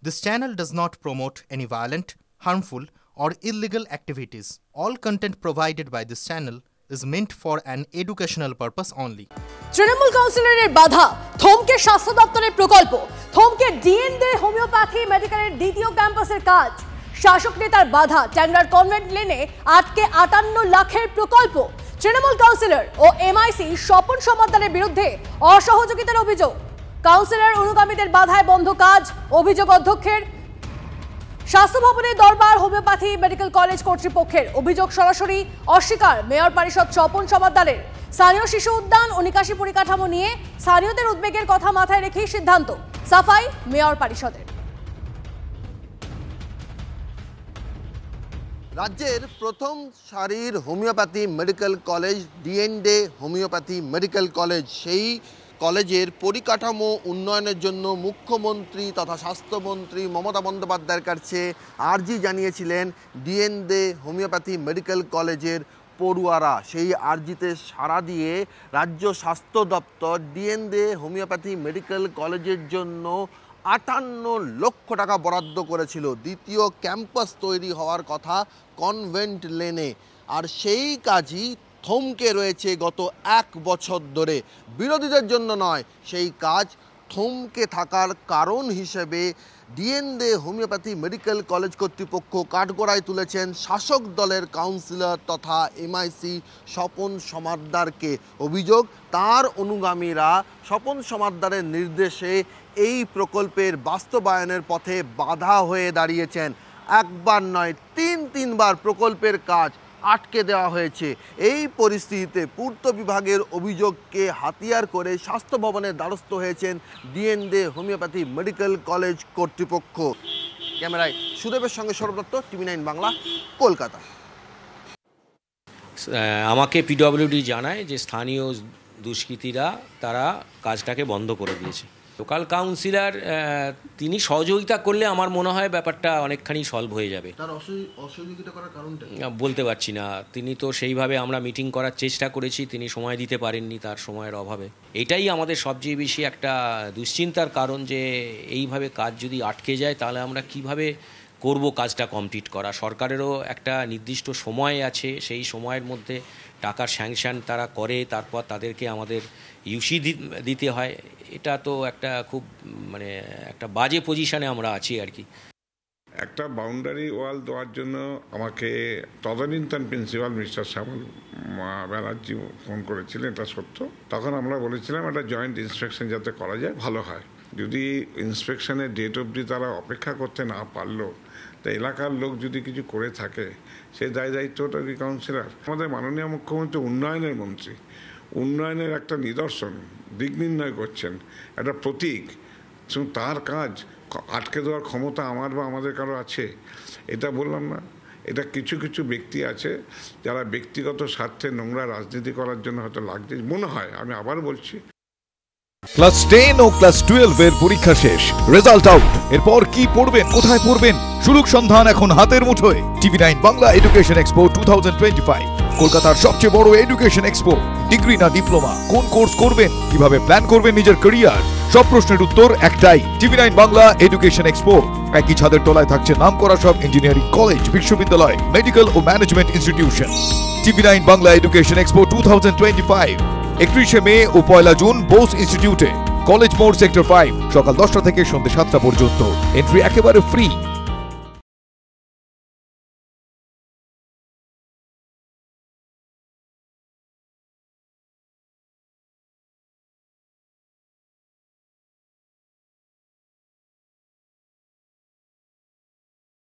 This channel does not promote any violent, harmful, or illegal activities. All content provided by this channel is meant for an educational purpose only. Trinamool কাউন্সিলরের বাধা, থমকে স্বাস্থ্য দপ্তরের প্রকল্প, থমকে ডিএনডে homeopathy মেডিকেলের দ্বিতীয় ক্যাম্পাসের কাজ, শাসক নেতার বাধা, ট্যাংরার কনভেন্ট লেনে আটকে 58 লাখের প্রকল্প, তৃণমূল কাউন্সিলর ও এমআইসি স্বপন সমাদ্দারের বিরুদ্ধে অসহযোগিতার অভিযোগ, কাউন্সিলর অনুগামীদের বাধায় বন্ধ কাজ, অভিযোগ অধ্যক্ষের, স্বাস্থ্য ভবনের দরবার হোমিওপ্যাথি মেডিকেল কলেজ কর্তৃপক্ষের, অভিযোগ সরাসরি অস্বীকার মেয়র পরিষদ স্বপন সমাদ্দারের, স্থানীয় শিশু উদ্যান ও নিকাশি পরিকাঠামো নিয়ে স্থানীয়দের উদ্বেগের কথা মাথায় রেখেই সিদ্ধান্ত, সাফাই মেয়র পরিষদের। রাজ্যের প্রথম সারির হোমিওপ্যাথি মেডিকেল কলেজ ডিএনডে হোমিওপ্যাথি মেডিকেল কলেজ, সেই কলেজের পরিকাঠামো উন্নয়নের জন্য মুখ্যমন্ত্রী তথা স্বাস্থ্যমন্ত্রী মমতা বন্দ্যোপাধ্যায়ের কাছে আর্জি জানিয়েছিলেন ডিএনডে হোমিওপ্যাথি মেডিকেল কলেজের পড়ুয়ারা। সেই আর্জিতে সাড়া দিয়ে রাজ্য স্বাস্থ্য দপ্তর ডিএনডে হোমিওপ্যাথি মেডিকেল কলেজের জন্য 58 লক্ষ টাকা বরাদ্দ করেছিল। দ্বিতীয় ক্যাম্পাস তৈরি হওয়ার কথা কনভেন্ট লেনে, আর সেই কাজই থমকে রয়েছে গত 1 বছর ধরে। বিরোধীদের জন্য নয়, সেই কাজ থমকে থাকার কারণ হিসেবে ডিএনডে হোমিওপ্যাথি মেডিকেল কলেজ কর্তৃপক্ষ কাঠগড়ায় তুলেছেন শাসক দলের কাউন্সিলর তথা এমআইসি স্বপন সমাদ্দারকে। অভিযোগ, তার অনুগামীরা স্বপন সমাদ্দারের নির্দেশে এই প্রকল্পের বাস্তবায়নের পথে বাধা হয়ে দাঁড়িয়েছেন। একবার নয়, 3বার প্রকল্পের কাজ আটকে দেওয়া হয়েছে। এই পরিস্থিতিতে পূর্ত বিভাগের অভিযোগকে হাতিয়ার করে স্বাস্থ্য ভবনের দ্বারস্থ হয়েছেন ডিএনডে হোমিওপ্যাথি মেডিকেল কলেজ কর্তৃপক্ষ। ক্যামেরায় সুদেবের সঙ্গে সৌরভ দত্ত, TV9 বাংলা, কলকাতা। আমাকে পিডব্লিউডি জানায় যে স্থানীয় দুষ্কৃতীরা তারা কাজটাকে বন্ধ করে দিয়েছে। লোকাল কাউন্সিলর তিনি সহযোগিতা করলে আমার মনে হয় ব্যাপারটা অনেকখানি সলভ হয়ে যাবে। তার অসহযোগিতা করার কারণটা বলতে পারছি না। তিনি তো সেইভাবে আমরা মিটিং করার চেষ্টা করেছি, তিনি সময় দিতে পারেননি তার সময়ের অভাবে। এটাই আমাদের সবচেয়ে বেশি একটা দুশ্চিন্তার কারণ, যে এইভাবে কাজ যদি আটকে যায় তাহলে আমরা কিভাবে করব কাজটা কমপ্লিট করা। সরকারেরও একটা নির্দিষ্ট সময় আছে, সেই সময়ের মধ্যে টাকার স্যাংশন তারা করে, তারপর তাদেরকে আমাদের ইউসি দিতে হয়। এটা তো একটা খুব একটা বাজে পজিশনে আমরা আছি আর কি। একটা বাউন্ডারি ওয়াল দেওয়ার জন্য আমাকে তদানীন্তন প্রিন্সিপাল মিস্টার শ্যামল ব্যানার্জি ফোন করেছিলেন, এটা সত্য। তখন আমরা বলেছিলাম একটা জয়েন্ট ইন্সপেকশন যাতে করা যায় ভালো হয়। যদি ইন্সপেকশনের ডেট অবধি তারা অপেক্ষা করতে না পারলো, তা এলাকার লোক যদি কিছু করে থাকে সেই দায়িত্বটা কি কাউন্সিলর? আমাদের মাননীয় মুখ্যমন্ত্রী উন্নয়নের মন্ত্রী, উন্নয়নের একটা নিদর্শন দিক নির্ণয় করছেন, একটা প্রতীক। তার কাজ আটকে দেওয়ার ক্ষমতা আমার বা আমাদের কারো আছে? এটা বললাম না, এটা কিছু কিছু ব্যক্তি আছে যারা ব্যক্তিগত স্বার্থে নোংরা রাজনীতি করার জন্য হয়তো লাগছে মনে হয়। আমি আবার বলছি, ক্লাস 10 ও ক্লাস 12 এর পরীক্ষা শেষ, রেজাল্ট আউট। এরপর কি পড়বেন, কোথায় পড়বেন, সুলুক সন্ধান এখন হাতের মুঠোয়। TV9 বাংলা এডুকেশন এক্সপো 2025, কলকাতার সবচেয়ে বড় এডুকেশন এক্সপো। ডিগ্রি না ডিপ্লোমা, কোন কোর্স করবেন, কিভাবে প্ল্যান করবেন নিজের ক্যারিয়ার, সব প্রশ্নের উত্তর একটাই। TV9 Bangla education expo. একই ছাদের তলায় থাকছে নামকরা সব ইঞ্জিনিয়ারিং কলেজ, বিশ্ববিদ্যালয়, মেডিকেল ও management institution. TV9 Bangla education expo 2025, 31 মে ও 1 জুন বোস ইনস্টিটিউটে, কলেজ মোড়, সেক্টর 5, সকাল 10টা থেকে সন্ধ্যে 7টা পর্যন্ত। এন্ট্রি একেবারে ফ্রি।